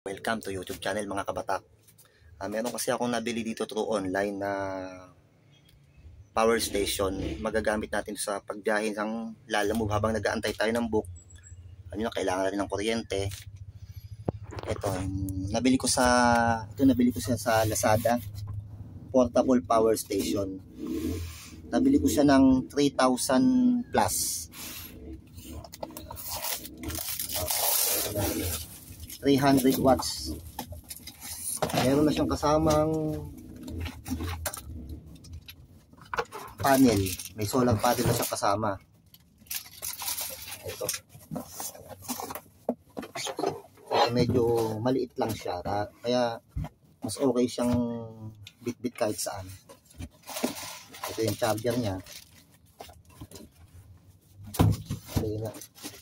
Welcome to YouTube channel mga kabatak. Meron kasi akong nabili dito through online na power station. Magagamit natin sa pagbiyahe ng lalamove habang nag-aantay tayo ng book. Ano na, kailangan natin ng kuryente. Ito, nabili ko siya sa Lazada. Portable power station. Nabili ko siya ng 3,000 plus. 300 watts. Meron na siyang kasamang panel. May solar panel na siyang kasama. Ito. Medyo maliit lang siya. Kaya mas okay siyang bit-bit kahit saan. Ito yung charger niya.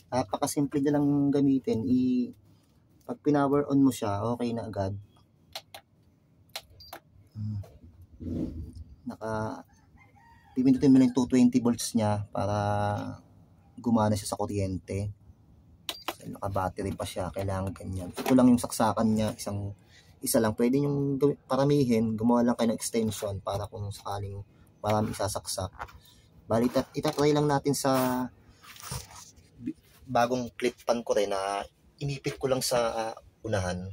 Napakasimple niya lang gamitin. Pag pinower on mo siya, okay na agad. Pimindutin mo lang 220 volts niya para gumana siya sa kuryente. Naka-battery pa siya, kailangan ganyan. Ito lang yung saksakan niya, isa lang. Pwede yung paramihin, gumawa lang kayo ng extension para kung sakaling marami isasaksak. Bali, itatry lang natin sa bagong clip pan ko rin na inipit ko lang sa unahan.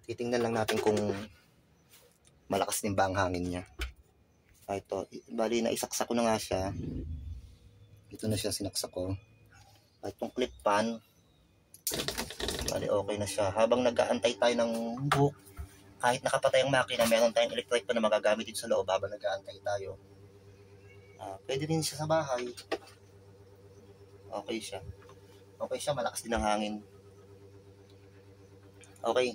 Titingnan lang natin kung malakas din ba ang hangin niya. Ito, bali na isaksak ko na nga siya. Ito na siya, sinaksak ko. Itong clip pan, bali okay na siya. Habang nag-aantay tayo ng book, kahit nakapatay ang makina, meron tayong electric pa na magagamit dito sa loob habang nag-aantay tayo. Pwede rin siya sa bahay. Okay siya. Okay siya, malakas din ang hangin. Okay.